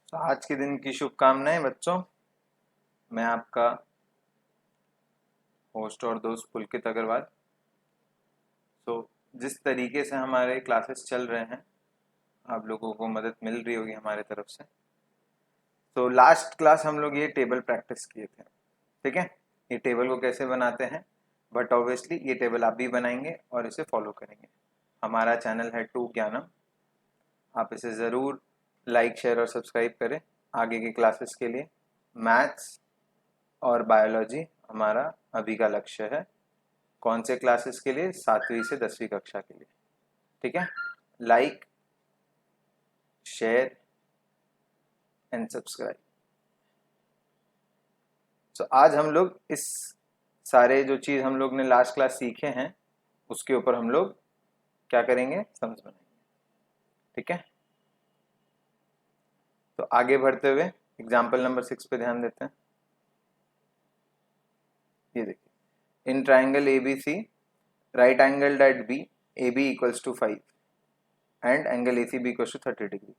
तो आज के दिन की शुभकामनाएं बच्चों। मैं आपका होस्ट और दोस्त पुलकित अग्रवाल। तो जिस तरीके से हमारे क्लासेस चल रहे हैं, आप लोगों को मदद मिल रही होगी हमारे तरफ से। तो लास्ट क्लास हम लोग ये टेबल प्रैक्टिस किए थे, ठीक है। ये टेबल को कैसे बनाते हैं, बट ऑब्वियसली ये टेबल आप भी बनाएंगे और इसे फॉलो करेंगे। हमारा चैनल है टू ज्ञानम, आप इसे ज़रूर लाइक शेयर और सब्सक्राइब करें आगे के क्लासेस के लिए। मैथ्स और बायोलॉजी हमारा अभी का लक्ष्य है। कौन से क्लासेस के लिए? 7वीं से 10वीं कक्षा के लिए, ठीक है। Like share and subscribe. तो आज हम लोग इस सारे जो चीज़ हम लोग ने लास्ट क्लास सीखे हैं उसके ऊपर हम लोग क्या करेंगे, सम्स बनाएंगे, ठीक है। तो आगे बढ़ते हुए एग्जाम्पल नंबर 6 पे ध्यान देते हैं। ये देखिए, in triangle A B C right angle at B A B equals to 5 and angle A C B equals to 30 degree.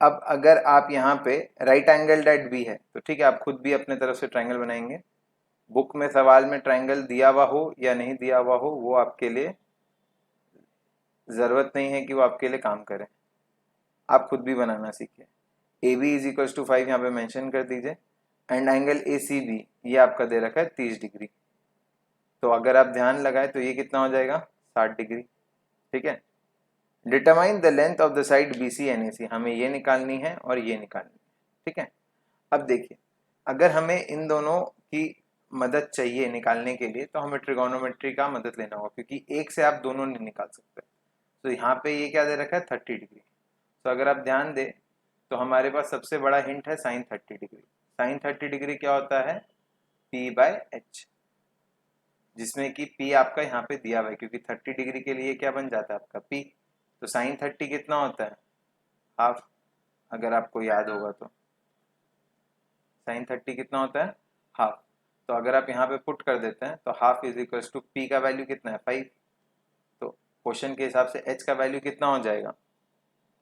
अब अगर आप यहाँ पे राइट एंगल एट बी है तो ठीक है, आप खुद भी अपने तरफ से ट्राइंगल बनाएंगे। बुक में सवाल में ट्राइंगल दिया हुआ हो या नहीं दिया हुआ हो, वो आपके लिए ज़रूरत नहीं है कि वो आपके लिए काम करे, आप खुद भी बनाना सीखिए। A B is equal to 5 यहाँ पे मेंशन कर दीजिए, and angle A C B ये आपका दे रखा है 30 डिग्री। तो अगर आप ध्यान लगाए तो ये कितना हो जाएगा, 60 डिग्री, ठीक है। Determine the length of the side B C and A C, हमें ये निकालनी है और ये निकालनी है, ठीक है। अब देखिए, अगर हमें इन दोनों की मदद चाहिए निकालने के लिए तो हमें ट्रिगोनोमेट्री का मदद लेना होगा, क्योंकि एक से आप दोनों नहीं निकाल सकते। तो यहाँ पे ये क्या दे रखा है, 30 डिग्री। तो अगर आप ध्यान दें तो हमारे पास सबसे बड़ा हिंट है साइन 30 डिग्री। साइन 30 डिग्री क्या होता है, पी बाय एच, जिसमें कि पी आपका यहाँ पे दिया हुआ है, क्योंकि 30 डिग्री के लिए क्या बन जाता है आपका पी। तो साइन 30 कितना होता है, हाफ, अगर आपको याद होगा तो साइन 30 कितना होता है, हाफ। तो अगर आप यहाँ पे पुट कर देते हैं तो half is equal to P का वैल्यू कितना है, 5। तो क्वेश्चन के हिसाब से एच का वैल्यू कितना हो जाएगा,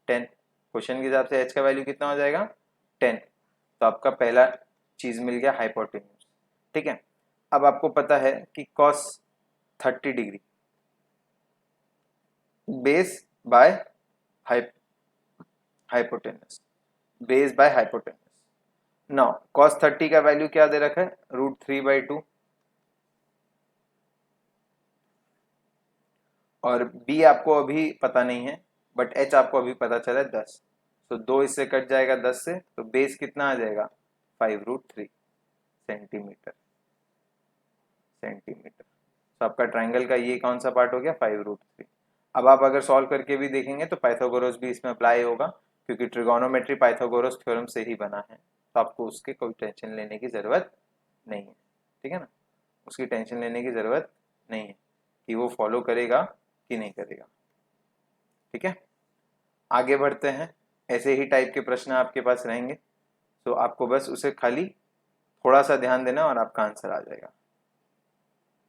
10। क्वेश्चन के हिसाब से एच का वैल्यू कितना हो जाएगा, 10। तो आपका पहला चीज मिल गया, हाइपोटेन्यूज, ठीक है। अब आपको पता है कि cos 30 degree base by hypotenuse, base by hypotenuse. Now cos 30 का वैल्यू क्या दे रखा है, √3/2, और बी आपको अभी पता नहीं है, बट एच आपको अभी पता चला है 10। तो 2 इससे कट जाएगा 10 से, तो बेस कितना आ जाएगा, 5√3 सेंटीमीटर। तो आपका ट्राइंगल का ये कौन सा पार्ट हो गया, 5√3। अब आप अगर सॉल्व करके भी देखेंगे तो पाइथागोरस भी इसमें अप्लाई होगा, क्योंकि ट्रिगोनोमेट्री पाइथागोरस थ्योरम से ही बना है। तो आपको उसके कोई टेंशन लेने की ज़रूरत नहीं है, ठीक है ना। उसकी टेंशन लेने की ज़रूरत नहीं है कि वो फॉलो करेगा कि नहीं करेगा, ठीक है। आगे बढ़ते हैं, ऐसे ही टाइप के प्रश्न आपके पास रहेंगे, तो आपको बस उसे खाली थोड़ा सा ध्यान देना और आपका आंसर आ जाएगा।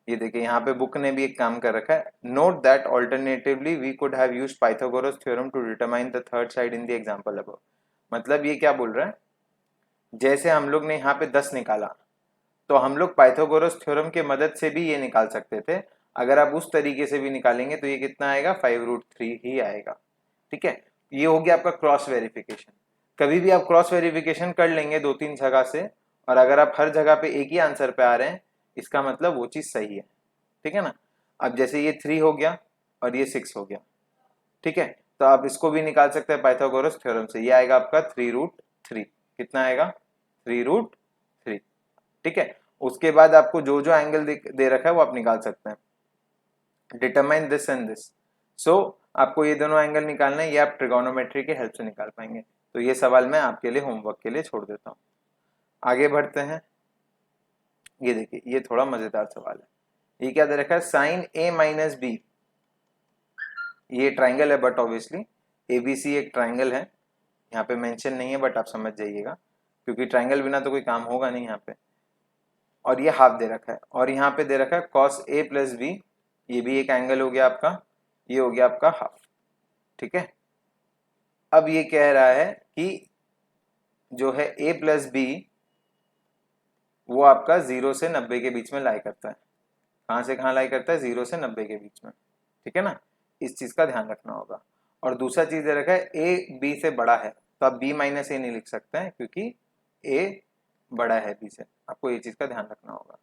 ये देखिए, यहाँ पे बुक ने भी एक काम कर रखा है, note that alternatively we could have used Pythagoras theorem to determine the third side in the example above. मतलब ये क्या बोल रहा है, जैसे हम लोग ने यहाँ पे 10 निकाला, तो हम लोग पाइथागोरस थ्योरम के मदद से भी ये निकाल सकते थे। अगर आप उस तरीके से भी निकालेंगे तो ये कितना आएगा, 5√3 ही आएगा, ठीक है। ये हो गया आपका क्रॉस वेरिफिकेशन। कभी भी आप क्रॉस वेरिफिकेशन कर लेंगे 2-3 जगह से, और अगर आप हर जगह पे एक ही आंसर पे आ रहे हैं, इसका मतलब वो चीज सही है, ठीक है ना। अब जैसे ये 3 हो गया और ये 6 हो गया, ठीक है। तो आप इसको भी निकाल सकते हैं पाइथागोरस थ्योरम से। ये आएगा आपका 3√3, कितना आएगा, 3√3, ठीक है। उसके बाद आपको जो जो एंगल दे रखा है वो आप निकाल सकते हैं। डिटरमाइन दिस एंड दिस, सो आपको ये दोनों एंगल निकालना है, ये आप ट्रिगोनोमेट्री के हेल्प से निकाल पाएंगे। तो ये सवाल मैं आपके लिए होमवर्क के लिए छोड़ देता हूँ। आगे बढ़ते हैं, ये देखिए, ये थोड़ा मजेदार सवाल है। ये क्या दे रखा है, साइन ए माइनस बी, ये ट्राइंगल है, बट ऑब्वियसली एबीसी एक ट्राइंगल है, यहाँ पे मेंशन नहीं है, बट आप समझ जाइएगा, क्योंकि ट्राइंगल बिना तो कोई काम होगा नहीं यहाँ पे। और ये हाफ दे रखा है, और यहाँ पे दे रखा है कॉस ए प्लस बी, ये भी एक एंगल हो गया आपका, ये हो गया आपका हाफ, ठीक है। अब ये कह रहा है कि जो है a प्लस बी वो आपका 0 से 90 के बीच में लाई करता है। कहाँ से कहाँ लाई करता है? 0 से 90 के बीच में, ठीक है ना, इस चीज का ध्यान रखना होगा। और दूसरा चीज दे रखा है a b से बड़ा है, तो आप b माइनस ए नहीं लिख सकते हैं क्योंकि a बड़ा है b से, आपको ये चीज का ध्यान रखना होगा,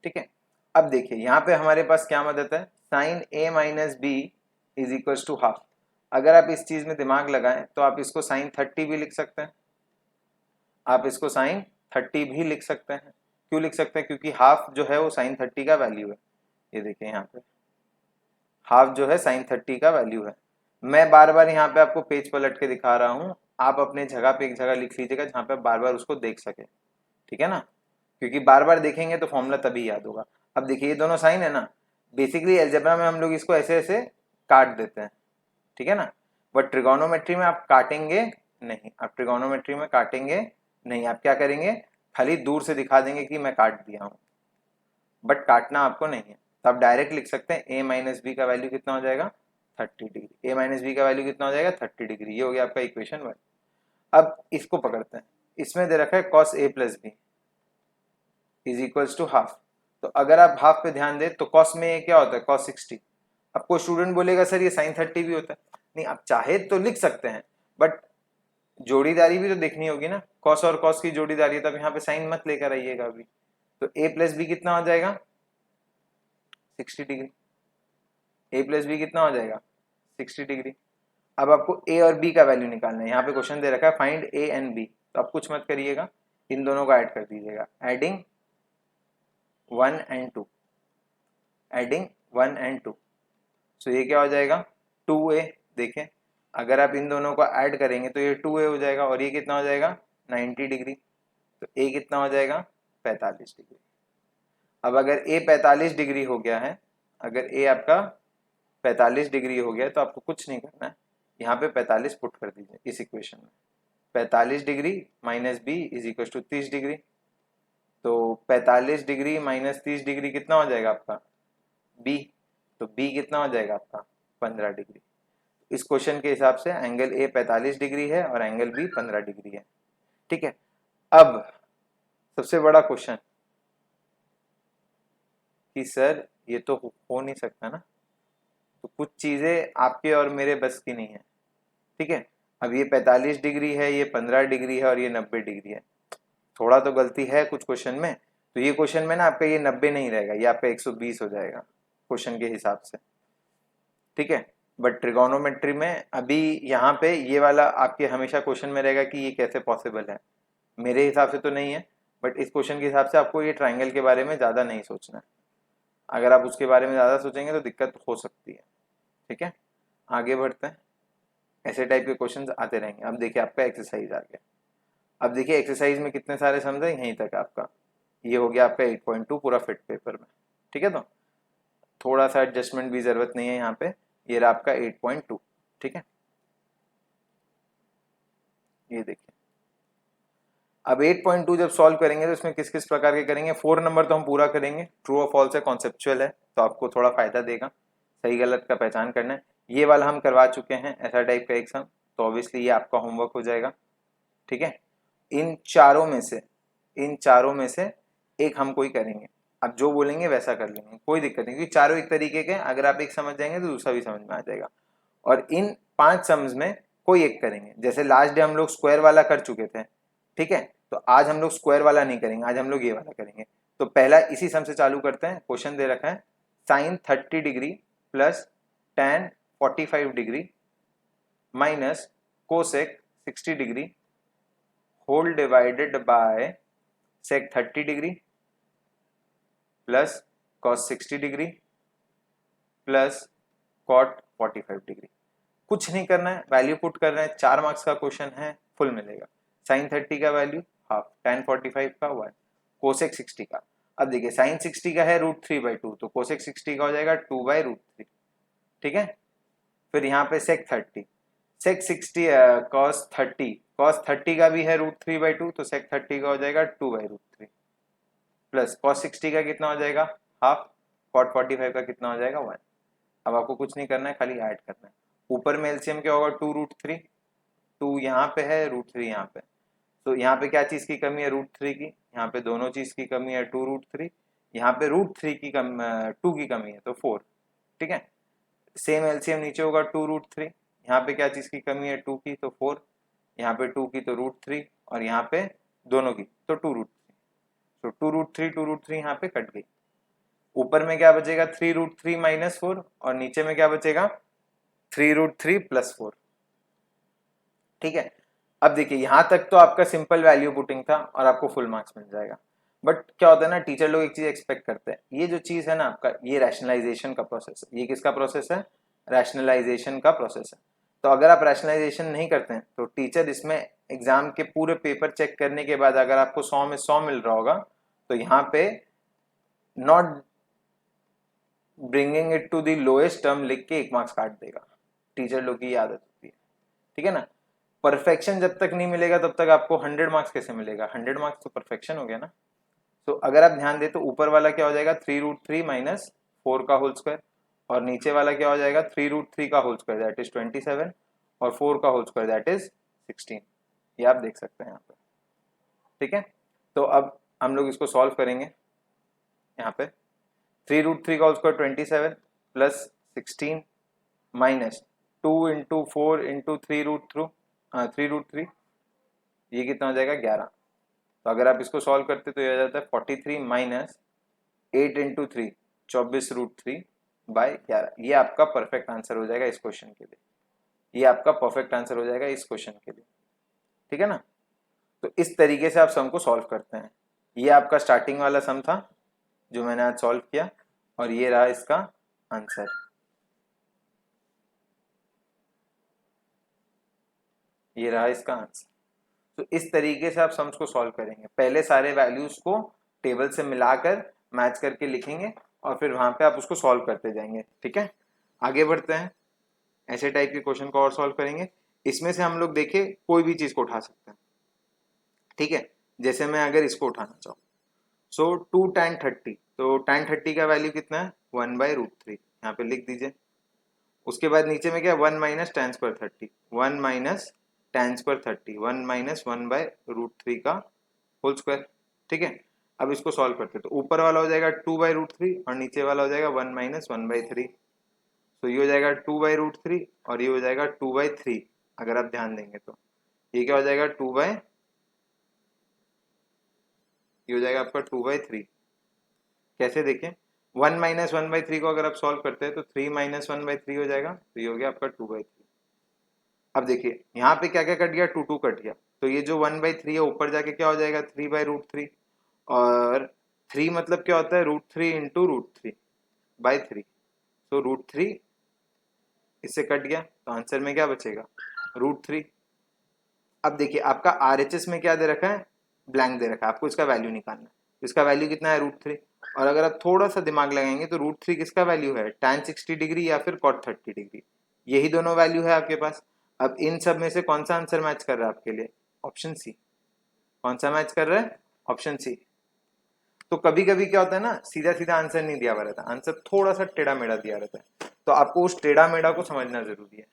ठीक है। अब देखिए यहाँ पे हमारे पास क्या मदद है, sine a minus B is equal to half. अगर आप इस चीज में दिमाग लगाएं तो आप इसको साइन 30 भी लिख सकते हैं, आप इसको साइन 30 भी लिख सकते हैं। क्यों लिख सकते हैं? क्योंकि हाफ जो है वो साइन 30 का वैल्यू है। ये देखिए यहाँ पे हाफ जो है साइन 30 का वैल्यू है। मैं बार बार यहाँ पे आपको पेज पलट के दिखा रहा हूँ, आप अपने जगह पे एक जगह लिख लीजिएगा जहाँ पे बार बार उसको देख सके, ठीक है ना, क्योंकि बार बार देखेंगे तो फॉर्मूला तभी याद होगा। अब देखिए ये दोनों साइन है ना, बेसिकली अलजेब्रा में हम लोग इसको ऐसे ऐसे काट देते हैं, ठीक है ना, बट ट्रिगोनोमेट्री में आप काटेंगे नहीं, आप ट्रिगोनोमेट्री में काटेंगे नहीं, आप क्या करेंगे, खाली दूर से दिखा देंगे कि मैं काट दिया हूं, बट काटना आपको नहीं है। तो आप डायरेक्ट लिख सकते हैं a माइनस बी का वैल्यू कितना हो जाएगा, 30 डिग्री। a माइनस बी का वैल्यू कितना हो जाएगा, 30 डिग्री। ये हो गया आपका इक्वेशन 1। अब इसको पकड़ते हैं, इसमें दे रखा है cos a plus B is equals to half. तो अगर आप हाफ पे ध्यान दें तो cos में ये क्या होता है, cos 60। अब कोई स्टूडेंट बोलेगा सर ये sin 30 भी होता है, नहीं आप चाहे तो लिख सकते हैं, बट जोड़ीदारी भी तो देखनी होगी ना, cos और cos की जोड़ीदारी, तब यहाँ पे साइन मत लेकर आइएगा अभी। तो a प्लस बी कितना हो जाएगा, 60 डिग्री। a प्लस बी कितना हो जाएगा, 60 डिग्री। अब आपको a और b का वैल्यू निकालना है, यहाँ पे क्वेश्चन दे रखा है फाइंड a एंड b, तो आप कुछ मत करिएगा, इन दोनों को ऐड कर दीजिएगा, एडिंग 1 एंड 2, एडिंग 1 एंड 2। सो ये क्या हो जाएगा, 2a। देखें अगर आप इन दोनों को ऐड करेंगे तो ये 2a हो जाएगा, और ये कितना हो जाएगा, 90 डिग्री। तो a कितना हो जाएगा, 45 डिग्री। अब अगर a 45 डिग्री हो गया है, अगर a आपका 45 डिग्री हो गया तो आपको कुछ नहीं करना है, यहाँ पे 45 पुट कर दीजिए इस इक्वेशन में। 45 degree minus B is equal to 30 degree. तो 45 डिग्री माइनस 30 डिग्री कितना हो जाएगा आपका, b। तो b कितना हो जाएगा आपका, 15 डिग्री। इस क्वेश्चन के हिसाब से एंगल a 45 डिग्री है और एंगल b 15 डिग्री है, ठीक है। अब सबसे बड़ा क्वेश्चन कि सर ये तो हो नहीं सकता ना, तो कुछ चीजें आपके और मेरे बस की नहीं है, ठीक है। अब ये 45 डिग्री है, ये 15 डिग्री है और ये 90 डिग्री है, थोड़ा तो गलती है कुछ क्वेश्चन में। तो ये क्वेश्चन में ना आपका ये 90 नहीं रहेगा, ये आपका 120 हो जाएगा क्वेश्चन के हिसाब से, ठीक है। बट ट्रिगोनोमेट्री में अभी यहाँ पे ये वाला आपके हमेशा क्वेश्चन में रहेगा कि ये कैसे पॉसिबल है, मेरे हिसाब से तो नहीं है, बट इस क्वेश्चन के हिसाब से आपको ये ट्राइंगल के बारे में ज़्यादा नहीं सोचना है। अगर आप उसके बारे में ज़्यादा सोचेंगे तो दिक्कत हो सकती है, ठीक है। आगे बढ़ते हैं, ऐसे टाइप के क्वेश्चन आते रहेंगे। अब देखिए आपका एक्सरसाइज आ गया। अब देखिए एक्सरसाइज में कितने सारे समझे, यहीं तक आपका ये हो गया आपका 8.2 पूरा फिट पेपर में, ठीक है। तो थोड़ा सा एडजस्टमेंट भी जरूरत नहीं है यहाँ पे, ये रहा आपका 8.2, ठीक है। ये देखिए अब 8.2 जब सॉल्व करेंगे तो इसमें किस किस प्रकार के करेंगे, 4 नंबर तो हम पूरा करेंगे, ट्रू और फॉल्स है, कॉन्सेप्चुअल है, तो आपको थोड़ा फायदा देगा, सही गलत का पहचान करना है। ये वाला हम करवा चुके हैं ऐसा टाइप का एक सम, तो ऑब्वियसली ये आपका होमवर्क हो जाएगा, ठीक है। इन चारों में से, इन चारों में से एक हम कोई करेंगे, आप जो बोलेंगे वैसा कर लेंगे, कोई दिक्कत नहीं, क्योंकि चारों एक तरीके के, अगर आप एक समझ जाएंगे तो दूसरा भी समझ में आ जाएगा। और इन 5 सम्स में कोई एक करेंगे, जैसे लास्ट डे हम लोग स्क्वायर वाला कर चुके थे, ठीक है। तो आज हम लोग स्क्वायर वाला नहीं करेंगे, आज हम लोग ये वाला करेंगे। तो पहला इसी सम से चालू करते हैं। क्वेश्चन दे रखा है sine 30 degree plus tan 45 degree minus cosec 60 degree whole divided by sec 30 degree plus cos 60 degree plus cot 45 degree. कुछ नहीं करना है, वैल्यू पुट कर रहे हैं, 4 मार्क्स का क्वेश्चन है, फुल मिलेगा। साइन 30 का वैल्यू हाफ, tan 45 का 1, कोसेक 60 का, अब देखिए साइन 60 का है √3/2, तो कोसेक 60 का हो जाएगा 2/√3, ठीक है। फिर यहाँ पे सेक 30, सेक 60 कॉस 30 का भी है √3/2, तो सेक 30 का हो जाएगा 2/√3 प्लस कॉस 60 का कितना हो जाएगा हाफ, कॉट 45 का कितना हो जाएगा 1। अब आपको कुछ नहीं करना है, खाली ऐड करना है। ऊपर में एलसीएम क्या होगा 2√3, 2 यहाँ पे है √3 यहाँ पे, तो यहाँ पे क्या चीज की कमी है, √3 की, यहाँ पे दोनों चीज की कमी है 2√3, यहाँ पे √3 की 2 की कमी है तो 4। ठीक है, सेम एलसीएम नीचे होगा 2√3, यहाँ पे क्या चीज की कमी है 2 की तो 4, यहाँ पे 2 की तो √3 और यहाँ पे दोनों की तो 2√3, तो 2√3 यहाँ पे कट गई। ऊपर में क्या बचेगा 3√3 माइनस 4 और नीचे में क्या बचेगा 3√3 प्लस 4। ठीक है, अब देखिए यहां तक तो आपका सिंपल वैल्यू पुटिंग था और आपको फुल मार्क्स मिल जाएगा। बट क्या होता है ना, टीचर लोग एक चीज एक्सपेक्ट करते हैं, ये जो चीज है ना आपका, ये रैशनलाइजेशन का प्रोसेस है। ये किसका प्रोसेस है, रैशनलाइजेशन का प्रोसेस है। तो अगर आप रैशनलाइजेशन नहीं करते हैं तो टीचर इसमें एग्जाम के पूरे पेपर चेक करने के बाद अगर आपको 100 में 100 मिल रहा होगा तो यहाँ पे not bringing it to the lowest term लिख के 1 मार्क्स काट देगा। टीचर लोग की आदत होती है, ठीक है ना। परफेक्शन जब तक नहीं मिलेगा तब तक आपको 100 मार्क्स कैसे मिलेगा, 100 मार्क्स तो परफेक्शन हो गया ना। तो अगर आप ध्यान दें तो ऊपर वाला क्या हो जाएगा 3√3 माइनस 4 का होल स्क्वायर, और नीचे वाला क्या हो जाएगा 3√3 का होल स्क्वायर दैट इज 27 और 4 का होल स्क्वायर दैट इज 16। ये आप देख सकते हैं यहाँ पे, ठीक है। तो अब हम लोग इसको सॉल्व करेंगे। यहाँ पे 3√3 का whole square 27 plus 16 minus 2 into 4 into 3√3, ये कितना हो जाएगा 11। तो अगर आप इसको सॉल्व करते तो ये आ जाता है 43 माइनस 8 इंटू 3 24√3 बाय 11। ये आपका परफेक्ट आंसर हो जाएगा इस क्वेश्चन के लिए, ये आपका परफेक्ट आंसर हो जाएगा इस क्वेश्चन के लिए, ठीक है ना। तो इस तरीके से आप सम को सॉल्व करते हैं। ये आपका स्टार्टिंग वाला सम था जो मैंने आज सॉल्व किया और ये रहा इसका आंसर। ये रहा इसका आंसर। तो इस तरीके से आप सम्स को सॉल्व करेंगे। पहले सारे वैल्यूज को टेबल से मिलाकर मैच करके लिखेंगे और फिर वहां पे आप उसको सॉल्व करते जाएंगे, ठीक है। आगे बढ़ते हैं, ऐसे टाइप के क्वेश्चन को और सॉल्व करेंगे। इसमें से हम लोग देखें कोई भी चीज को उठा सकते हैं, ठीक है। जैसे मैं अगर इसको उठाना चाहूँ, सो 2 tan 30, तो tan 30 का वैल्यू कितना है 1/√3, यहाँ पे लिख दीजिए। उसके बाद नीचे में क्या 1 minus tan square 30, 1 minus tan square 30, 1 minus 1/√3 का होल स्क्वायर, ठीक है। अब इसको सॉल्व करते हैं तो ऊपर वाला हो जाएगा 2/√3 और नीचे वाला हो जाएगा 1 माइनस 1/3। तो ये हो जाएगा 2/√3 और ये हो जाएगा 2/3। अगर आप ध्यान देंगे तो ये क्या हो जाएगा 2/, ये हो जाएगा आपका 2/3। कैसे देखें, 1 माइनस 1/3 को अगर आप सॉल्व करते हैं तो 3 माइनस 1/3 हो जाएगा, तो ये हो गया आपका 2/3। अब देखिए यहाँ पे क्या क्या कट गया, 2 कट गया, तो ये जो 1/3 है ऊपर जाके क्या हो जाएगा 3/√3, और 3 मतलब क्या होता है √3 इंटू √3/3, तो √3 इससे कट गया तो आंसर में क्या बचेगा √3। अब देखिए आपका RHS में क्या दे रखा है, ब्लैंक दे रखा है, आपको इसका वैल्यू निकालना है। इसका वैल्यू कितना है √3, और अगर आप थोड़ा सा दिमाग लगाएंगे तो √3 किसका वैल्यू है tan 60 डिग्री या फिर cot 30 डिग्री, यही दोनों वैल्यू है आपके पास। अब इन सब में से कौन सा आंसर मैच कर रहा है आपके लिए, ऑप्शन सी। कौन सा मैच कर रहा है, ऑप्शन सी। तो कभी कभी क्या होता है ना, सीधा सीधा आंसर नहीं दिया हुआ रहता, आंसर थोड़ा सा टेढ़ा मेढ़ा दिया रहता है, तो आपको उस टेढ़ा मेढ़ा को समझना जरूरी है,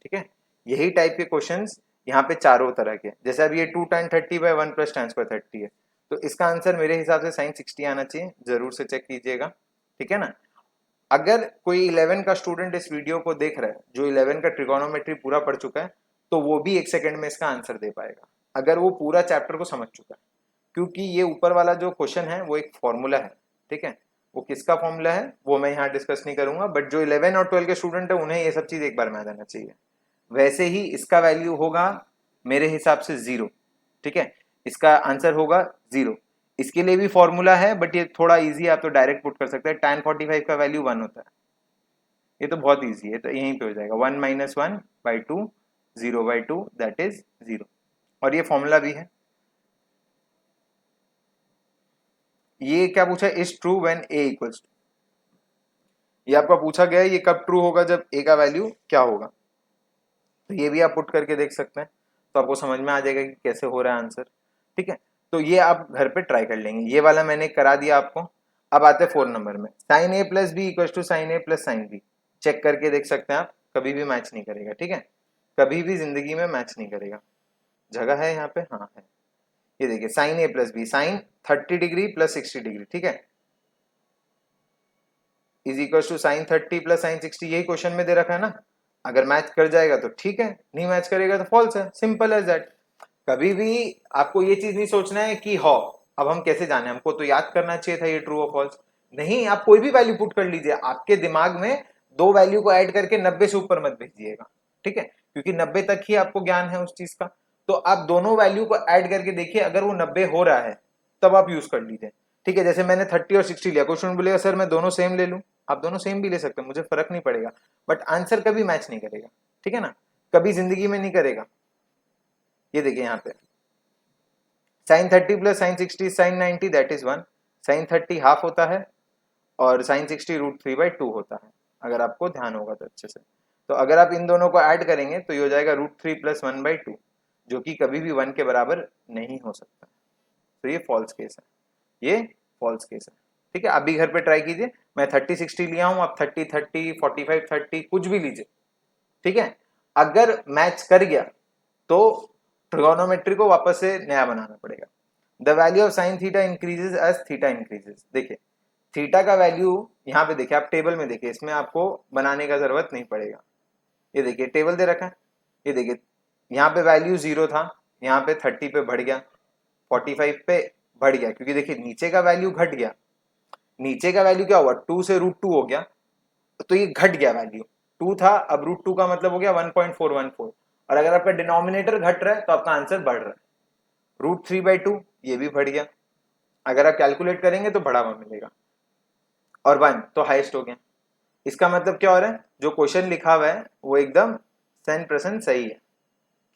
ठीक है। यही टाइप के क्वेश्चंस यहाँ पे चारों तरह के, जैसे अब ये 2 tan 30/1 प्लस tan स्क्वायर 30 है, तो इसका आंसर मेरे हिसाब से sin 60 आना चाहिए, जरूर से चेक कीजिएगा, ठीक है ना। अगर कोई 11 का स्टूडेंट इस वीडियो को देख रहा है जो 11 का ट्रिगोनोमेट्री पूरा पढ़ चुका है, तो वो भी 1 सेकंड में इसका आंसर दे पाएगा अगर वो पूरा चैप्टर को समझ चुका है, क्योंकि ये ऊपर वाला जो क्वेश्चन है वो एक फॉर्मूला है, ठीक है। वो किसका फॉर्मूला है वो मैं यहाँ डिस्कस नहीं करूंगा, बट जो 11 और 12 के स्टूडेंट है उन्हें ये सब चीज एक बार में आ जाना चाहिए। वैसे ही इसका वैल्यू होगा मेरे हिसाब से 0, ठीक है। इसका आंसर होगा 0। इसके लिए भी फॉर्मूला है बट ये थोड़ा इजी है, आप तो डायरेक्ट पुट कर सकते हैं। tan 45 का वैल्यू 1 होता है, ये तो बहुत इजी है, तो यहीं पे हो जाएगा 1 माइनस 1/2 0/2 दैट इज 0, और ये फॉर्मूला भी है। ये क्या पूछा, is true when a equals to, ये आपका पूछा गया है ये कब ट्रू होगा जब a का वैल्यू क्या होगा, तो ये भी आप पुट करके देख सकते हैं, तो आपको समझ में आ जाएगा कि कैसे हो रहा है आंसर, ठीक है। तो ये आप घर पे ट्राई कर लेंगे, ये वाला मैंने करा दिया आपको। अब आते हैं 4 नंबर में, sin a plus B equal to sin a प्लस sin b, चेक करके देख सकते हैं आप, कभी भी मैच नहीं करेगा, ठीक है। कभी भी जिंदगी में मैच नहीं करेगा। जगह है यहाँ पे, हाँ है। ये देखिए sine A plus B, sine 30 degree plus 60 degree, ठीक है, is equal to sine 30 plus sine 60, यही क्वेश्चन में दे रखा है ना। अगर मैच कर जाएगा तो ठीक है, नहीं मैच करेगा तो फॉल्स है, सिंपल एज दैट। कभी भी आपको ये चीज नहीं सोचना है कि हो अब हम कैसे जाने, हमको तो याद करना चाहिए था ये ट्रू और फॉल्स। नहीं, आप कोई भी वैल्यू पुट कर लीजिए, आपके दिमाग में दो वैल्यू को ऐड करके 90 से ऊपर मत भेजिएगा, ठीक है, क्योंकि 90 तक ही आपको ज्ञान है उस चीज का। तो आप दोनों वैल्यू को ऐड करके देखिए, अगर वो 90 हो रहा है तब आप यूज कर लीजिए, ठीक है। जैसे मैंने 30 और 60 लिया, क्वेश्चन बोलेगा सर मैं दोनों सेम ले लूं, आप दोनों सेम भी ले सकते हैं, मुझे फर्क नहीं पड़ेगा, बट आंसर कभी मैच नहीं करेगा, ठीक है ना, कभी जिंदगी में नहीं करेगा। ये देखिए यहाँ पे sine 30 plus sine 60 sine 90 that is 1, sine 30 half होता है और साइन 60 √3/2 होता है, अगर आपको ध्यान होगा तो अच्छे से। तो अगर आप इन दोनों को ऐड करेंगे तो ये हो जाएगा √3 + 1/2, जो कि कभी भी 1 के बराबर नहीं हो सकता। तो ये फॉल्स केस है, ये फॉल्स केस है, ठीक है। अभी घर पे ट्राई कीजिए, मैं 30 60 लिया हूं, आप 30 30 45 30 कुछ भी लीजिए, ठीक है। अगर मैच कर गया तो ट्रिगोनोमेट्री को वापस से नया बनाना पड़ेगा। The value of sine theta increases as theta increases, देखिए थीटा का वैल्यू यहाँ पे देखिए, आप टेबल में देखिए, इसमें आपको बनाने का जरूरत नहीं पड़ेगा। ये देखिए टेबल दे रखा है, ये देखिए यहाँ पे वैल्यू 0 था, यहाँ पे 30 पे बढ़ गया, 45 पे बढ़ गया, क्योंकि देखिए नीचे का वैल्यू घट गया, नीचे का वैल्यू क्या हुआ 2 से √2 हो गया, तो ये घट गया वैल्यू, 2 था अब √2 का मतलब हो गया 1.414, और अगर आपका डिनोमिनेटर घट रहा है तो आपका आंसर बढ़ रहा है, √3/2 ये भी बढ़ गया, अगर आप कैलकुलेट करेंगे तो बढ़ा हुआ मिलेगा, और 1 तो हाईएस्ट हो गया। इसका मतलब क्या हो रहा है, जो क्वेश्चन लिखा हुआ है वो एकदम 100% सही है,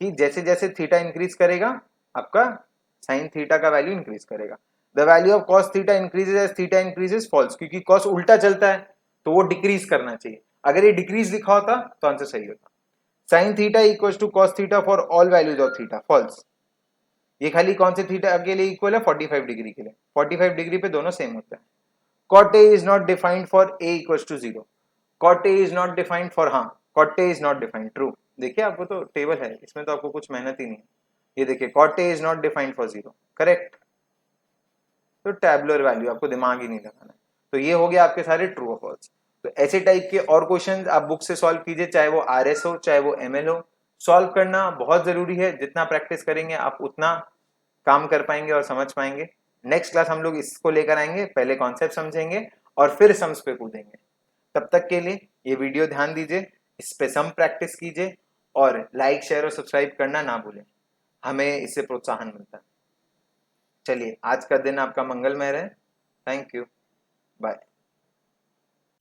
कि जैसे जैसे थीटा इंक्रीज करेगा आपका साइन थीटा का वैल्यू इंक्रीज करेगा। The value of cos theta increases as theta increases false, क्योंकि कॉस उल्टा चलता है तो वो डिक्रीज करना चाहिए, अगर ये डिक्रीज लिखा होता तो आंसर सही होता। Sine theta equal to cos theta for all values of theta, false. ये खाली कौन से थीटा के लिए इक्वल है, 45 डिग्री के लिए, 45 डिग्री पे दोनों सेम होता है। cot a is not defined for a equals to 0, cot a is not defined for, हाँ cot a is not defined, true। देखिए आपको तो टेबल है, इसमें तो आपको कुछ मेहनत ही नहीं है, ये देखिए cot a is not defined for 0, correct. तो टैबुलर वैल्यू आपको दिमाग ही नहीं लगाना है। तो ये हो गया आपके सारे ट्रू और फॉल्स। तो ऐसे टाइप के और क्वेश्चन आप बुक से सॉल्व कीजिए, चाहे वो RS हो चाहे वो ML हो, सॉल्व करना बहुत जरूरी है, जितना प्रैक्टिस करेंगे आप उतना काम कर पाएंगे और समझ पाएंगे। नेक्स्ट क्लास हम लोग इसको लेकर आएंगे, पहले कॉन्सेप्ट समझेंगे और फिर सम्स पे कूदेंगे। तब तक के लिए ये वीडियो ध्यान दीजिए, इस पे सम प्रैक्टिस कीजिए और लाइक शेयर और सब्सक्राइब करना ना भूलें, हमें इससे प्रोत्साहन मिलता है। चलिए आज का दिन आपका मंगलमय रहे, थैंक यू, बाय।